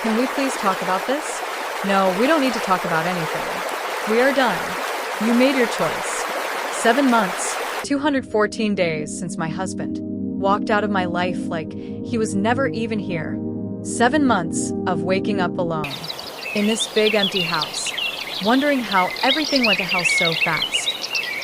Can we please talk about this? No, we don't need to talk about anything. We are done. You made your choice. 7 months, 214 days since my husband walked out of my life like he was never even here. 7 months of waking up alone in this big empty house, wondering how everything went to hell so fast.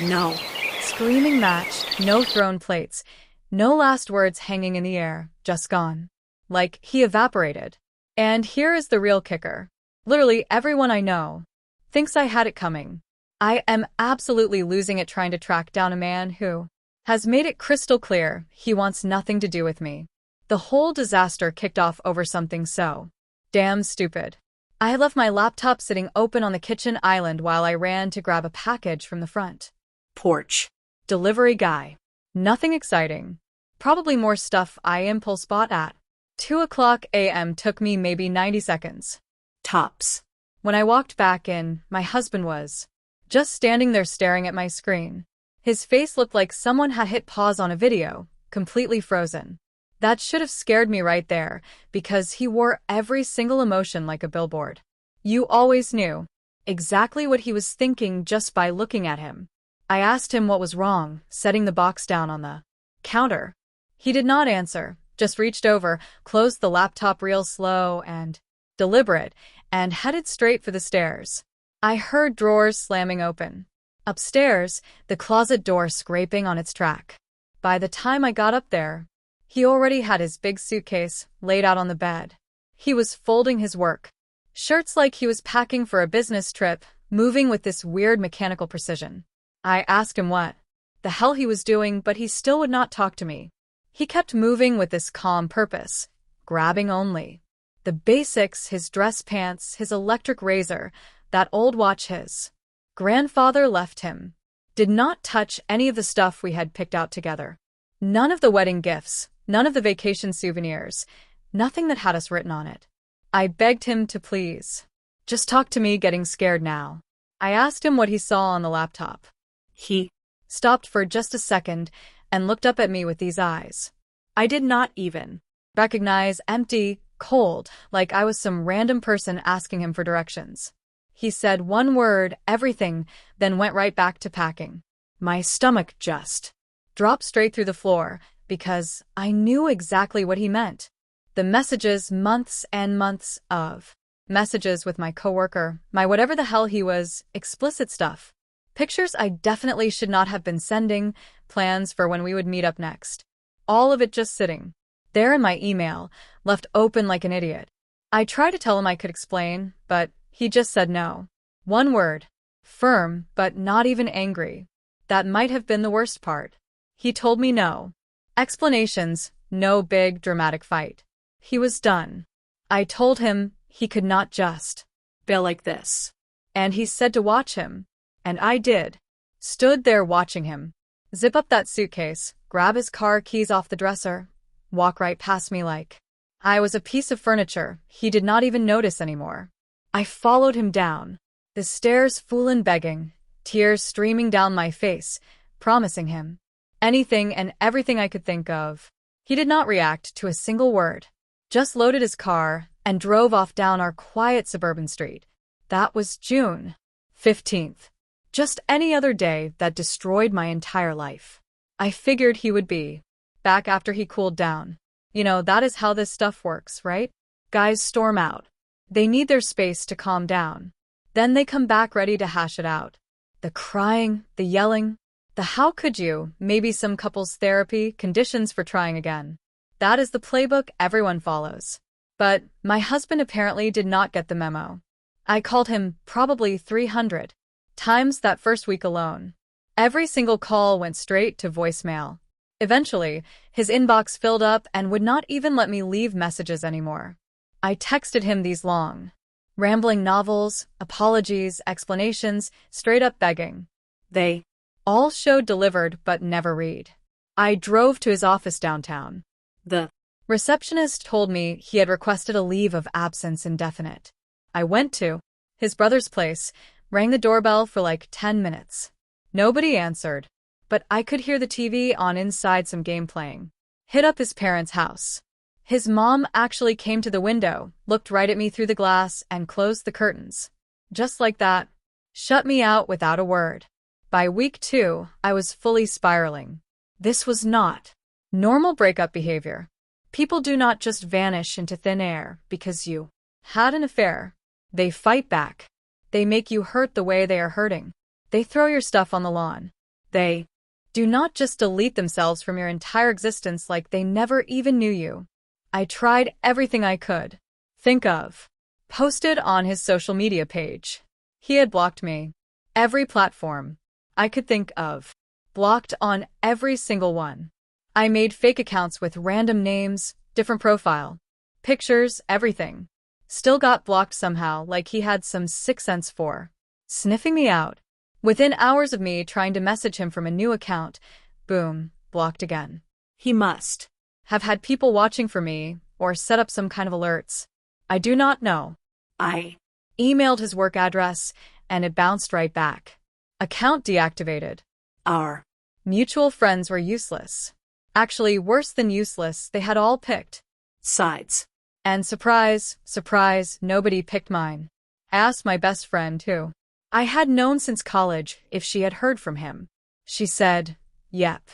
No. Screaming match, no thrown plates, no last words hanging in the air, just gone. Like he evaporated. And here is the real kicker. Literally everyone I know thinks I had it coming. I am absolutely losing it trying to track down a man who has made it crystal clear he wants nothing to do with me. The whole disaster kicked off over something so damn stupid. I had left my laptop sitting open on the kitchen island while I ran to grab a package from the front porch. Delivery guy. Nothing exciting. Probably more stuff I impulse bought at 2:00 a.m. took me maybe 90 seconds. Tops. When I walked back in, my husband was just standing there staring at my screen. His face looked like someone had hit pause on a video, completely frozen. That should have scared me right there, because he wore every single emotion like a billboard. You always knew exactly what he was thinking just by looking at him. I asked him what was wrong, setting the box down on the counter. He did not answer, just reached over, closed the laptop real slow and deliberate, and headed straight for the stairs. I heard drawers slamming open. Upstairs, the closet door scraping on its track. By the time I got up there, he already had his big suitcase laid out on the bed. He was folding his work shirts like he was packing for a business trip, moving with this weird mechanical precision. I asked him what the hell he was doing, but he still would not talk to me. He kept moving with this calm purpose, grabbing only the basics: his dress pants, his electric razor, that old watch his grandfather left him. Did not touch any of the stuff we had picked out together. None of the wedding gifts, none of the vacation souvenirs, nothing that had us written on it. I begged him to please just talk to me, getting scared now. I asked him what he saw on the laptop. He stopped for just a second and looked up at me with these eyes I did not even recognize, empty, cold, like I was some random person asking him for directions. He said one word, everything, then went right back to packing. My stomach just dropped straight through the floor, because I knew exactly what he meant. The messages, months and months of messages with my coworker, my whatever the hell he was, explicit stuff. Pictures I definitely should not have been sending, plans for when we would meet up next. All of it just sitting there in my email, left open like an idiot. I tried to tell him I could explain, but he just said no. One word. Firm, but not even angry. That might have been the worst part. He told me no explanations, no big dramatic fight. He was done. I told him he could not just bail like this. And he said to watch him. And I did. Stood there watching him zip up that suitcase, grab his car keys off the dresser, walk right past me like I was a piece of furniture he did not even notice anymore. I followed him down the stairs, foolin' begging, tears streaming down my face, promising him anything and everything I could think of. He did not react to a single word, just loaded his car and drove off down our quiet suburban street. That was June 15th. Just any other day that destroyed my entire life. I figured he would be back after he cooled down. You know, that is how this stuff works, right? Guys storm out. They need their space to calm down. Then they come back ready to hash it out. The crying, the yelling, the how could you, maybe some couples therapy, conditions for trying again. That is the playbook everyone follows. But my husband apparently did not get the memo. I called him probably 300 times that first week alone. Every single call went straight to voicemail. Eventually, his inbox filled up and would not even let me leave messages anymore. I texted him these long, rambling novels, apologies, explanations, straight up begging. They all showed delivered but never read. I drove to his office downtown. The receptionist told me he had requested a leave of absence indefinite. I went to his brother's place, rang the doorbell for like 10 minutes. Nobody answered, but I could hear the TV on inside, some game playing. Hit up his parents' house. His mom actually came to the window, looked right at me through the glass, and closed the curtains. Just like that. Shut me out without a word. By week 2, I was fully spiraling. This was not normal breakup behavior. People do not just vanish into thin air because you had an affair. They fight back. They make you hurt the way they are hurting. They throw your stuff on the lawn. They do not just delete themselves from your entire existence like they never even knew you. I tried everything I could think of. Posted on his social media page. He had blocked me. Every platform I could think of. Blocked on every single one. I made fake accounts with random names, different profile, pictures, everything. Still got blocked somehow, like he had some sixth sense for sniffing me out. Within hours of me trying to message him from a new account, boom, blocked again. He must have had people watching for me or set up some kind of alerts. I do not know. I emailed his work address and it bounced right back. Account deactivated. Our mutual friends were useless. Actually, worse than useless, they had all picked sides. And surprise, surprise, nobody picked mine. I asked my best friend, who I had known since college, if she had heard from him. She said, yep.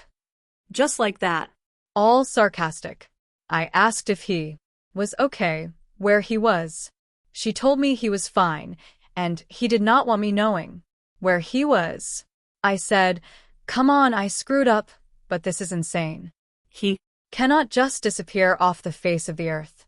Just like that. All sarcastic. I asked if he was okay, where he was. She told me he was fine, and he did not want me knowing where he was. I said, come on, I screwed up, but this is insane. He cannot just disappear off the face of the earth.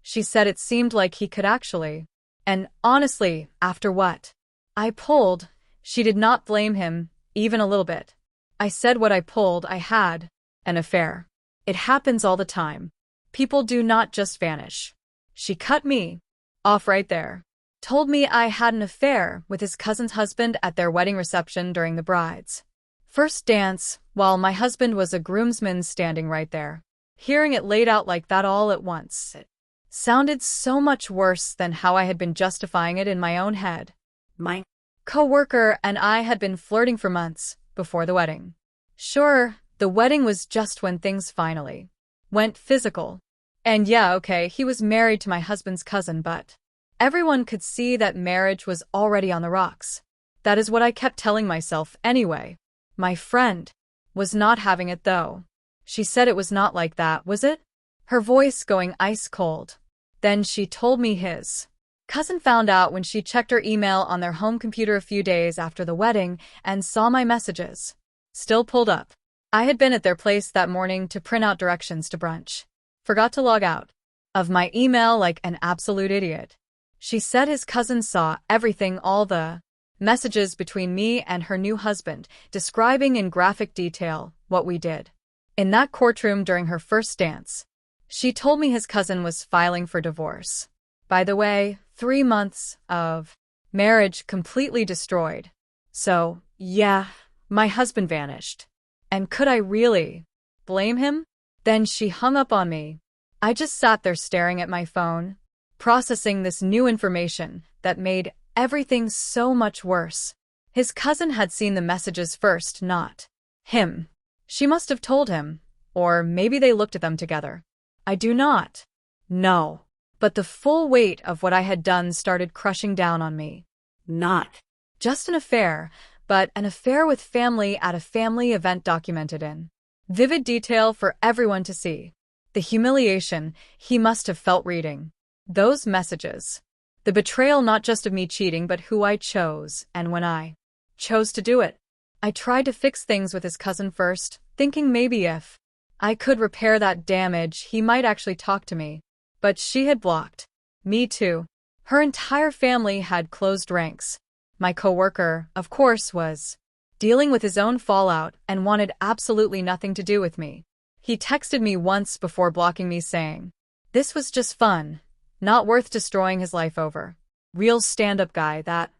She said it seemed like he could actually. And honestly, after what I pulled, she did not blame him, even a little bit. I said what I pulled, I had an affair. It happens all the time. People do not just vanish. She cut me off right there. Told me I had an affair with his cousin's husband at their wedding reception during the bride's first dance, while my husband was a groomsman standing right there. Hearing it laid out like that all at once, it sounded so much worse than how I had been justifying it in my own head. My coworker and I had been flirting for months before the wedding. Sure, the wedding was just when things finally went physical. And yeah, okay, he was married to my husband's cousin, but everyone could see that marriage was already on the rocks. That is what I kept telling myself anyway. My friend was not having it though. She said it was not like that, was it? Her voice going ice cold. Then she told me his cousin found out when she checked her email on their home computer a few days after the wedding and saw my messages still pulled up. I had been at their place that morning to print out directions to brunch. Forgot to log out of my email like an absolute idiot. She said his cousin saw everything, all the messages between me and her new husband, describing in graphic detail what we did in that courtroom during her first dance. She told me his cousin was filing for divorce. By the way, 3 months of marriage completely destroyed. So, yeah, my husband vanished. And could I really blame him? Then she hung up on me. I just sat there staring at my phone, processing this new information that made everything so much worse. His cousin had seen the messages first, not him. She must have told him, or maybe they looked at them together. I do not know. But the full weight of what I had done started crushing down on me. Not just an affair, but an affair with family at a family event documented in vivid detail for everyone to see. The humiliation he must have felt reading those messages. The betrayal not just of me cheating but who I chose and when I chose to do it. I tried to fix things with his cousin first, thinking maybe if I could repair that damage he might actually talk to me. But she had blocked me too. Her entire family had closed ranks. My coworker, of course, was dealing with his own fallout and wanted absolutely nothing to do with me. He texted me once before blocking me saying, this was just fun, not worth destroying his life over. Real stand-up guy, that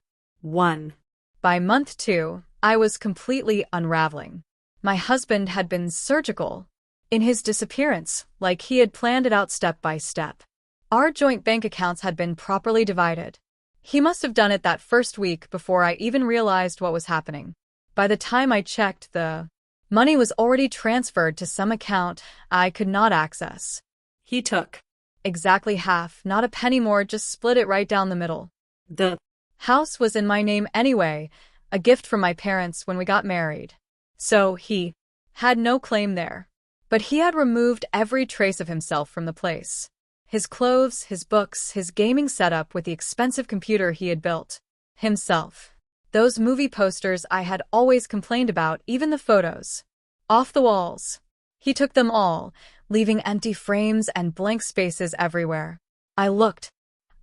one. By month 2, I was completely unraveling. My husband had been surgical in his disappearance, like he had planned it out step by step. Our joint bank accounts had been properly divided. He must have done it that first week before I even realized what was happening. By the time I checked, the money was already transferred to some account I could not access. He took Exactly half, not a penny more, just split it right down the middle. the House was in my name anyway, a gift from my parents when we got married. So he had no claim there. But he had removed every trace of himself from the place. His clothes, his books, his gaming setup with the expensive computer he had built. Himself. Those movie posters I had always complained about, even the photos. Off the walls. He took them all, leaving empty frames and blank spaces everywhere. I looked.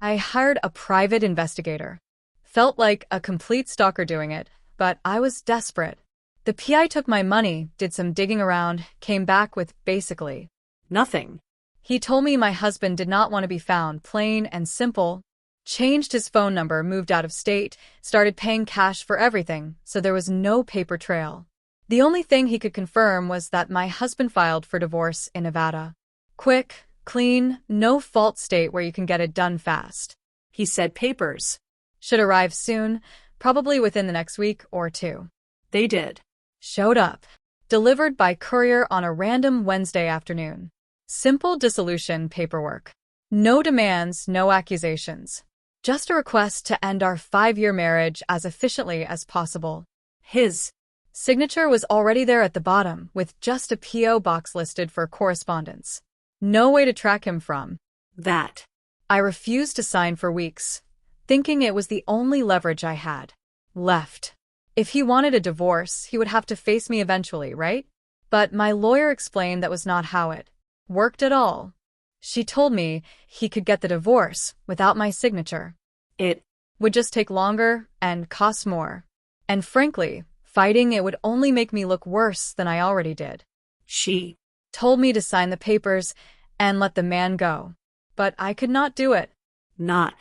I hired a private investigator. Felt like a complete stalker doing it, but I was desperate. The PI took my money, did some digging around, came back with basically nothing. He told me my husband did not want to be found, plain and simple. Changed his phone number, moved out of state, started paying cash for everything, so there was no paper trail. The only thing he could confirm was that my husband filed for divorce in Nevada. Quick, clean, no fault state where you can get it done fast. He said papers should arrive soon, probably within the next week or two. They did. Showed up. Delivered by courier on a random Wednesday afternoon. Simple dissolution paperwork. No demands, no accusations. Just a request to end our 5-year marriage as efficiently as possible. His signature was already there at the bottom, with just a P.O. box listed for correspondence. No way to track him from that. I refused to sign for weeks, thinking it was the only leverage I had left. If he wanted a divorce, he would have to face me eventually, right? But my lawyer explained that was not how it worked at all. She told me he could get the divorce without my signature. It would just take longer and cost more. And frankly, fighting it would only make me look worse than I already did. She told me to sign the papers and let the man go. But I could not do it. Not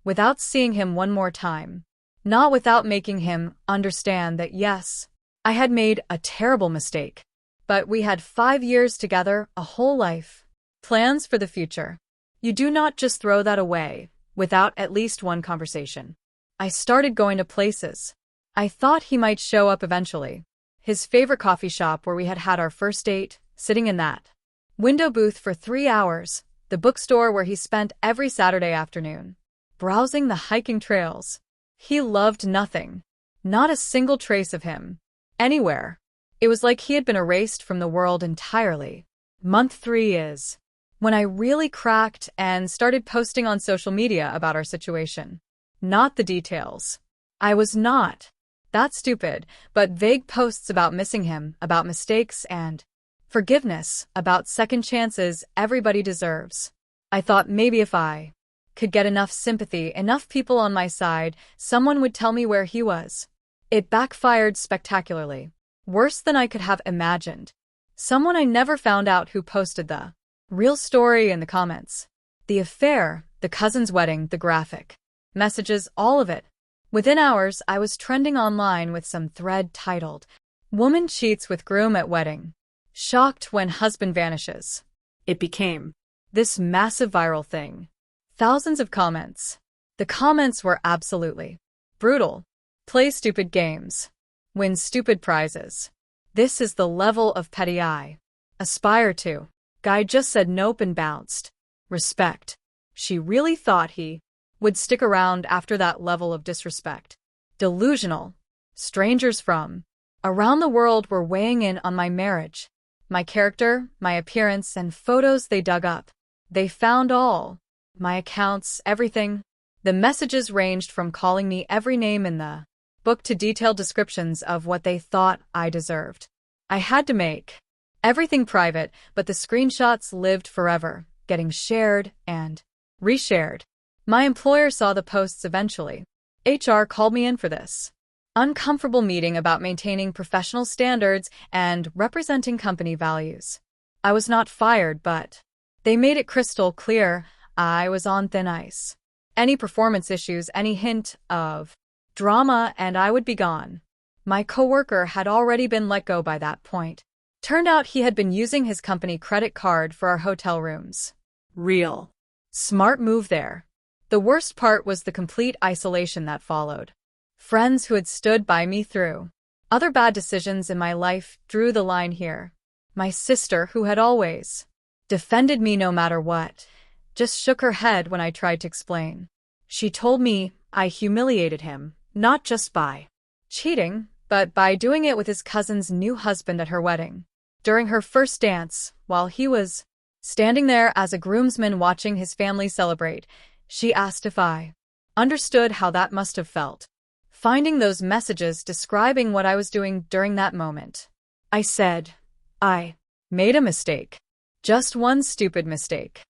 without seeing him one more time. Not without making him understand that yes, I had made a terrible mistake. But we had 5 years together, a whole life. Plans for the future. You do not just throw that away without at least one conversation. I started going to places. I thought he might show up eventually. His favorite coffee shop where we had had our first date, sitting in that window booth for 3 hours, the bookstore where he spent every Saturday afternoon, browsing the hiking trails. He loved nothing. Not a single trace of him. Anywhere. It was like he had been erased from the world entirely. Month 3 is when I really cracked and started posting on social media about our situation. Not the details. I was not that stupid, but vague posts about missing him, about mistakes and forgiveness, about second chances everybody deserves. I thought maybe if I could get enough sympathy, enough people on my side, someone would tell me where he was. It backfired spectacularly. Worse than I could have imagined. Someone I never found out who posted the real story in the comments. The affair, the cousin's wedding, the graphic messages, all of it. Within hours, I was trending online with some thread titled, "Woman cheats with groom at wedding. Shocked when husband vanishes." It became this massive viral thing. Thousands of comments. The comments were absolutely brutal. Play stupid games. Win stupid prizes. This is the level of petty I aspire to. Guy just said nope and bounced. Respect. She really thought he would stick around after that level of disrespect. Delusional. Strangers from around the world were weighing in on my marriage, my character, my appearance, and photos they dug up. They found all. My accounts, everything. The messages ranged from calling me every name in the book to detailed descriptions of what they thought I deserved. I had to make everything private, but the screenshots lived forever, getting shared and reshared. My employer saw the posts eventually. HR called me in for this uncomfortable meeting about maintaining professional standards and representing company values. I was not fired, but they made it crystal clear I was on thin ice. Any performance issues, any hint of drama, and I would be gone. My coworker had already been let go by that point. Turned out he had been using his company credit card for our hotel rooms. Real smart move there. The worst part was the complete isolation that followed. Friends who had stood by me through other bad decisions in my life drew the line here. My sister, who had always defended me no matter what, just shook her head when I tried to explain. She told me I humiliated him, not just by cheating, but by doing it with his cousin's new husband at her wedding. During her first dance, while he was standing there as a groomsman watching his family celebrate, she asked if I understood how that must have felt. Finding those messages describing what I was doing during that moment. I said, I made a mistake. Just one stupid mistake.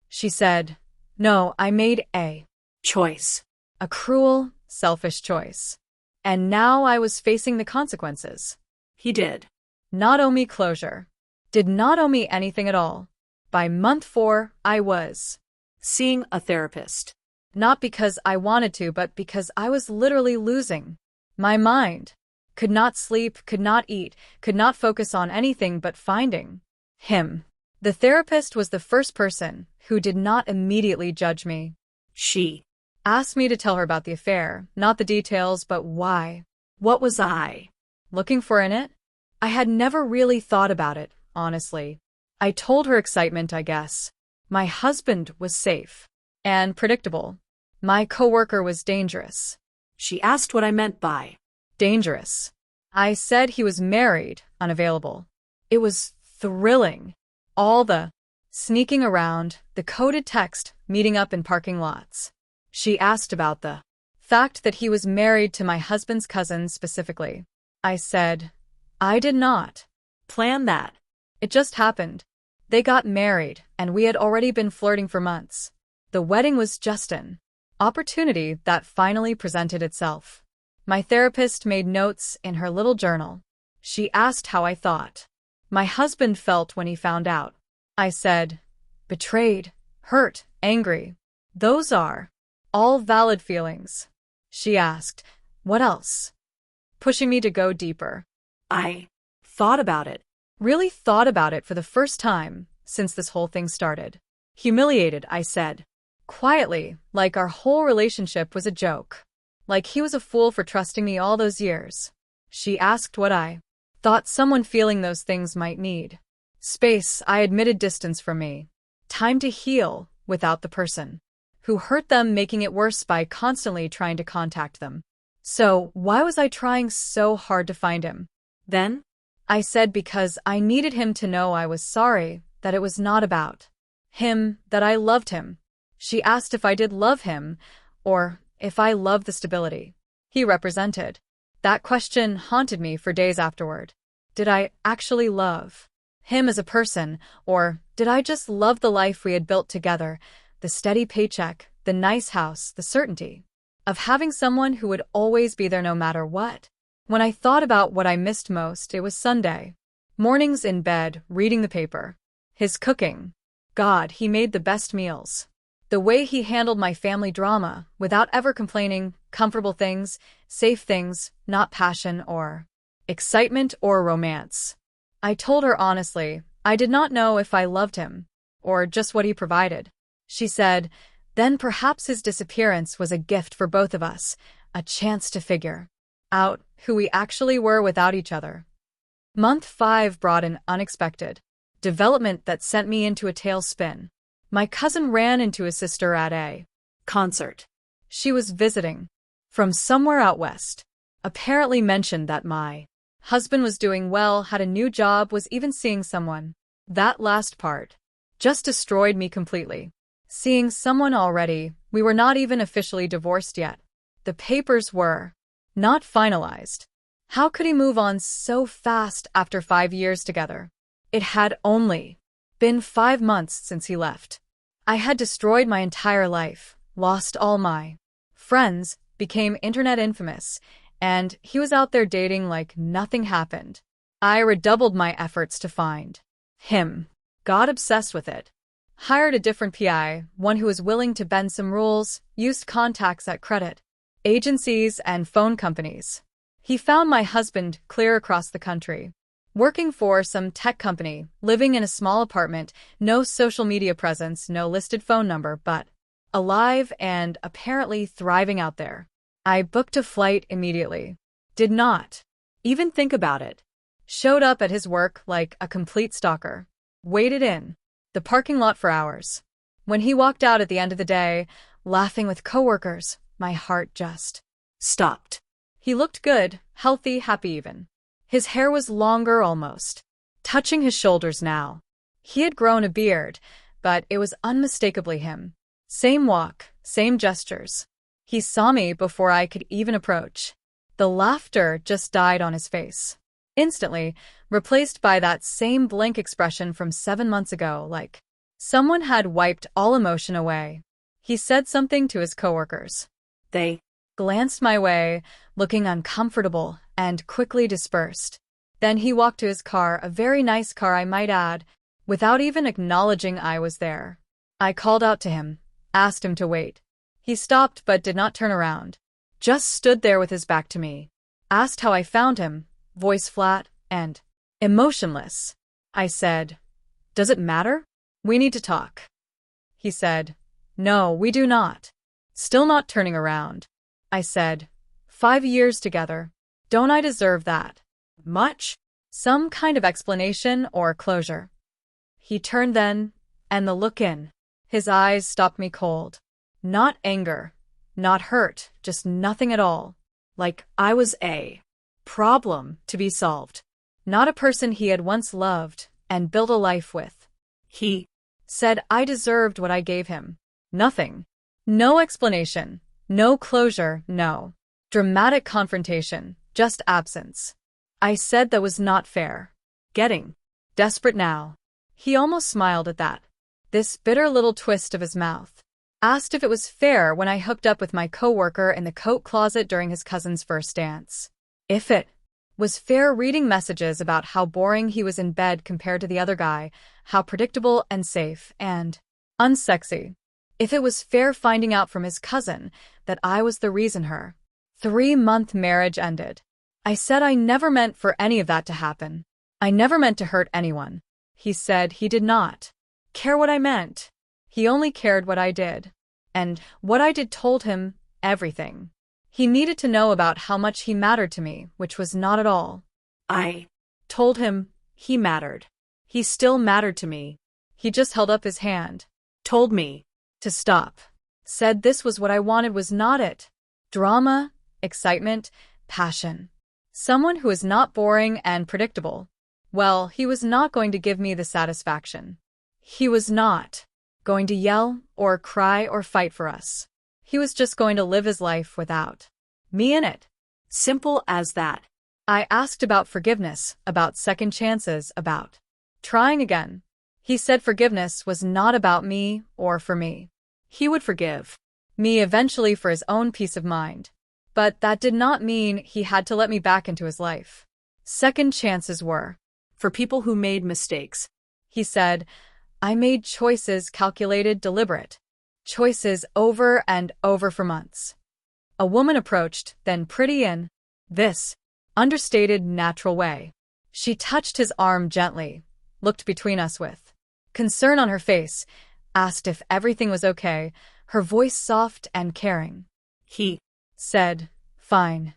She said, no, I made a Choice. a cruel, selfish choice. And now I was facing the consequences. He did. Not owe me closure. Did not owe me anything at all. By month 4, I was Seeing a therapist. not because I wanted to, but because I was literally losing my mind. Could not sleep, could not eat, could not focus on anything but finding him. The therapist was the first person who did not immediately judge me. She Asked me to tell her about the affair, not the details, but why. What was I Looking for in it? I had never really thought about it, honestly. I told her excitement, I guess. My husband was safe and predictable. My coworker was dangerous. She asked what I meant by Dangerous. I said he was married, unavailable. It was thrilling. All the sneaking around, the coded text, meeting up in parking lots. She asked about the fact that he was married to my husband's cousin specifically. I said, I did not plan that. It just happened. They got married, and we had already been flirting for months. The wedding was just an opportunity that finally presented itself. My therapist made notes in her little journal. She asked how I thought my husband felt when he found out. I said, betrayed, hurt, angry. Those are all valid feelings. She asked, what else? Pushing me to go deeper. I thought about it. Really thought about it for the first time since this whole thing started. Humiliated, I said. Quietly, like our whole relationship was a joke. Like he was a fool for trusting me all those years. She asked what I thought someone feeling those things might need. Space, I admitted, distance from me. Time to heal without the person who hurt them making it worse by constantly trying to contact them. So, why was I trying so hard to find him? Then I said because I needed him to know I was sorry, that it was not about him, that I loved him. She asked if I did love him, or if I loved the stability he represented. That question haunted me for days afterward. Did I actually love him as a person, or did I just love the life we had built together, the steady paycheck, the nice house, the certainty of having someone who would always be there no matter what? When I thought about what I missed most, it was Sunday. Mornings in bed, reading the paper. His cooking. God, he made the best meals. The way he handled my family drama, without ever complaining, comfortable things, safe things, not passion or excitement or romance. I told her honestly, I did not know if I loved him, or just what he provided. She said, then perhaps his disappearance was a gift for both of us, a chance to figure out who we actually were without each other. Month 5 brought an unexpected development that sent me into a tailspin. My cousin ran into his sister at a concert. She was visiting from somewhere out west. Apparently mentioned that my husband was doing well, had a new job, was even seeing someone. That last part just destroyed me completely. Seeing someone already, we were not even officially divorced yet. The papers were not finalized. How could he move on so fast after 5 years together? It had only been 5 months since he left. I had destroyed my entire life, lost all my friends, became internet infamous, and he was out there dating like nothing happened. I redoubled my efforts to find him. Got obsessed with it. Hired a different PI, one who was willing to bend some rules, used contacts at credit agencies and phone companies. He found my husband clear across the country, working for some tech company, living in a small apartment, no social media presence, no listed phone number, but alive and apparently thriving out there. I booked a flight immediately. Did not even think about it. Showed up at his work like a complete stalker. Waited in the parking lot for hours. When he walked out at the end of the day, laughing with coworkers, my heart just Stopped. He looked good, healthy, happy even. His hair was longer almost, touching his shoulders now. He had grown a beard, but it was unmistakably him. Same walk, same gestures. He saw me before I could even approach. The laughter just died on his face, instantly replaced by that same blank expression from 7 months ago, like someone had wiped all emotion away. He said something to his coworkers. They Glanced my way, looking uncomfortable, and quickly dispersed. Then he walked to his car, a very nice car I might add, without even acknowledging I was there. I called out to him, asked him to wait. He stopped but did not turn around. Just stood there with his back to me. Asked how I found him, voice flat and emotionless. I said, "Does it matter? We need to talk." He said, "No, we do not." Still not turning around. I said, 5 years together. Don't I deserve that? Much? Some kind of explanation or closure. He turned then, and the look in his eyes stopped me cold. Not anger, not hurt, just nothing at all. Like I was a problem to be solved. Not a person he had once loved and built a life with. He said I deserved what I gave him. Nothing. No explanation. No closure, no dramatic confrontation, just absence. I said that was not fair. Getting desperate now. He almost smiled at that. This bitter little twist of his mouth. Asked if it was fair when I hooked up with my coworker in the coat closet during his cousin's first dance. If it was fair reading messages about how boring he was in bed compared to the other guy, how predictable and safe and unsexy. If it was fair finding out from his cousin that I was the reason her 3-month marriage ended. I said I never meant for any of that to happen. I never meant to hurt anyone. He said he did not care what I meant. He only cared what I did. And what I did told him everything. He needed to know about how much he mattered to me, which was not at all. I told him he mattered. He still mattered to me. He just held up his hand. Told me to stop. Said this was what I wanted was not it. Drama, excitement, passion. Someone who is not boring and predictable. Well, he was not going to give me the satisfaction. He was not going to yell or cry or fight for us. He was just going to live his life without me in it. Simple as that. I asked about forgiveness, about second chances, about trying again. He said forgiveness was not about me or for me. He would forgive me eventually for his own peace of mind. But that did not mean he had to let me back into his life. Second chances were for people who made mistakes. He said, I made choices calculated, deliberate. Choices over and over for months. A woman approached, then pretty in this understated, natural way. She touched his arm gently, looked between us with concern on her face, asked if everything was okay, her voice soft and caring. He said, fine.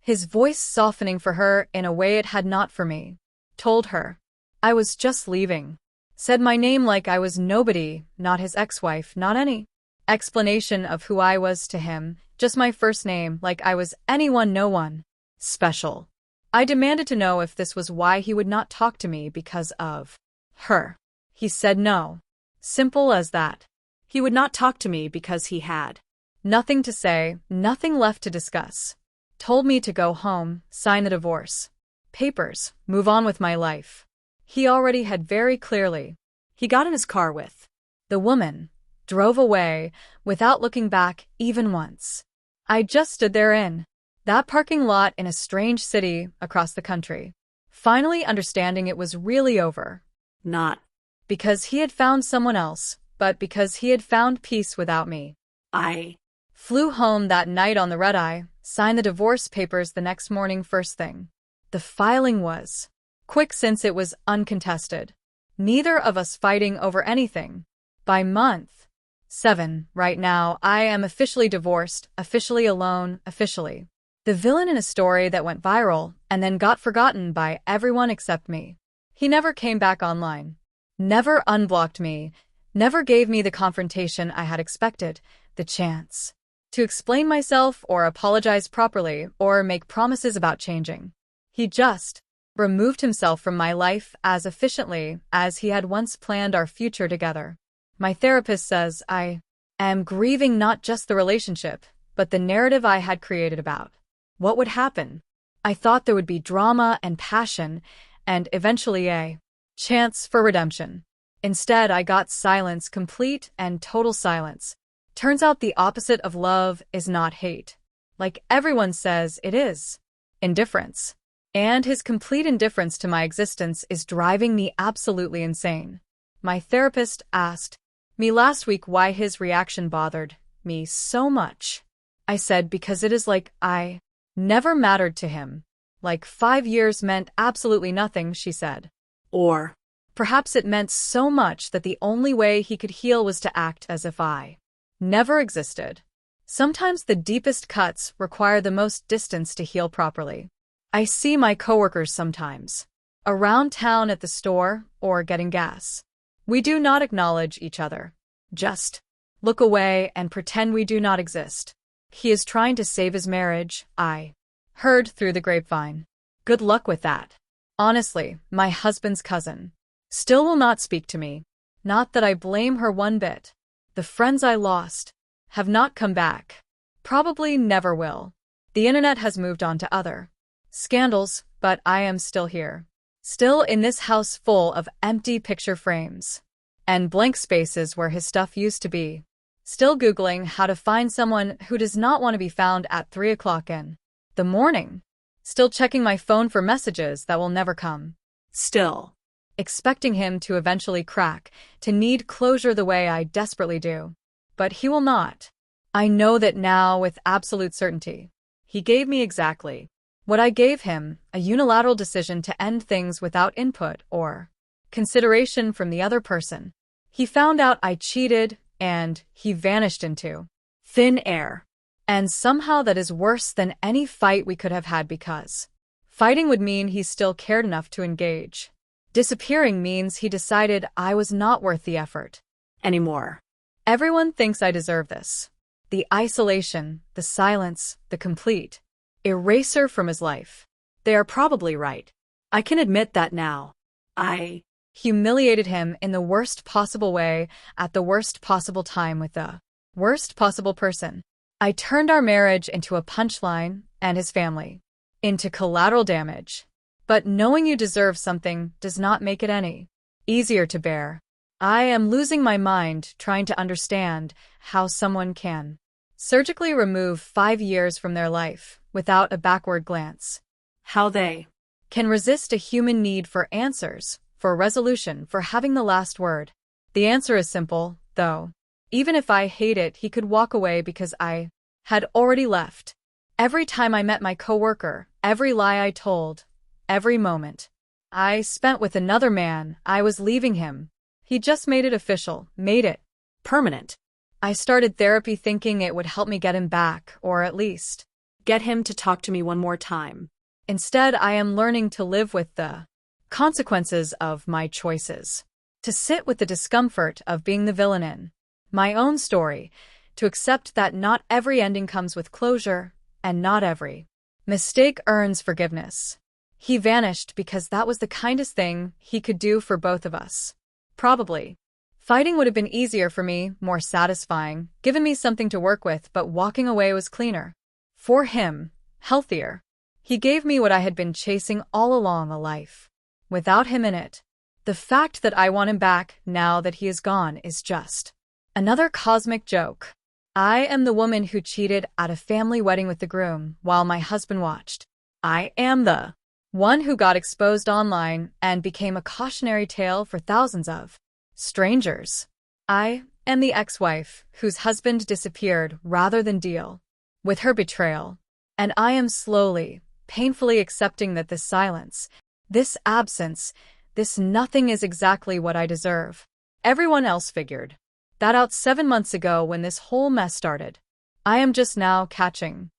His voice softening for her in a way it had not for me. Told her I was just leaving. Said my name like I was nobody, not his ex-wife, not any explanation of who I was to him, just my first name like I was anyone, no one special. I demanded to know if this was why he would not talk to me because of her. He said no. Simple as that. He would not talk to me because he had nothing to say, nothing left to discuss. Told me to go home, sign the divorce papers, move on with my life. He already had very clearly. He got in his car with the woman, drove away, without looking back even once. I just stood there in that parking lot in a strange city across the country, finally understanding it was really over. Not because he had found someone else, but because he had found peace without me. I flew home that night on the red-eye, signed the divorce papers the next morning first thing. The filing was quick since it was uncontested. Neither of us fighting over anything. By month 7, right now, I am officially divorced, officially alone, officially the villain in a story that went viral and then got forgotten by everyone except me. He never came back online. never unblocked me, never gave me the confrontation I had expected, the chance to explain myself or apologize properly or make promises about changing. He just removed himself from my life as efficiently as he had once planned our future together. My therapist says I am grieving not just the relationship, but the narrative I had created about what would happen. I thought there would be drama and passion, and eventually a chance for redemption. Instead, I got silence, complete and total silence. Turns out the opposite of love is not hate, like everyone says it is. Indifference. And his complete indifference to my existence is driving me absolutely insane. My therapist asked me last week why his reaction bothered me so much. I said because it is like I never mattered to him. Like 5 years meant absolutely nothing, she said. Or perhaps it meant so much that the only way he could heal was to act as if I never existed. Sometimes the deepest cuts require the most distance to heal properly. I see my coworkers sometimes, around town at the store or getting gas. We do not acknowledge each other. Just look away and pretend we do not exist. He is trying to save his marriage, I heard through the grapevine. Good luck with that. Honestly, my husband's cousin still will not speak to me. Not that I blame her one bit. The friends I lost have not come back. Probably never will. The internet has moved on to other scandals, but I am still here. Still in this house full of empty picture frames and blank spaces where his stuff used to be. Still Googling how to find someone who does not want to be found at 3 o'clock in the morning. Still checking my phone for messages that will never come. still Expecting him to eventually crack, to need closure the way I desperately do. But he will not. I know that now with absolute certainty. He gave me exactly what I gave him, a unilateral decision to end things without input or consideration from the other person. He found out I cheated, and he vanished into thin air. And somehow that is worse than any fight we could have had because fighting would mean he still cared enough to engage. Disappearing means he decided I was not worth the effort Anymore. Everyone thinks I deserve this. The isolation, the silence, the complete eraser from his life. They are probably right. I can admit that now. I Humiliated him in the worst possible way at the worst possible time with the worst possible person. I turned our marriage into a punchline and his family into collateral damage. But knowing you deserve something does not make it any easier to bear. I am losing my mind trying to understand how someone can surgically remove 5 years from their life without a backward glance. how they Can resist a human need for answers, for resolution, for having the last word. The answer is simple, though. Even if I hate it, he could walk away because I had already left. Every time I met my coworker, every lie I told, every moment I spent with another man, I was leaving him. He just made it official, made it permanent. I started therapy thinking it would help me get him back, or at least Get him to talk to me one more time. instead I am learning to live with the consequences of my choices. To sit with the discomfort of being the villain in my own story. To accept that not every ending comes with closure, and not every mistake earns forgiveness. He vanished because that was the kindest thing he could do for both of us. Probably. Fighting would have been easier for me, more satisfying, given me something to work with, but walking away was cleaner. For him, healthier. He gave me what I had been chasing all along, a life without him in it. The fact that I want him back now that he is gone is just another cosmic joke. I am the woman who cheated at a family wedding with the groom while my husband watched. I am the one who got exposed online and became a cautionary tale for thousands of strangers. I am the ex-wife whose husband disappeared rather than deal with her betrayal. And I am slowly, painfully accepting that this silence, this absence, this nothing is exactly what I deserve. Everyone else figured that out 7 months ago when this whole mess started. I am just now catching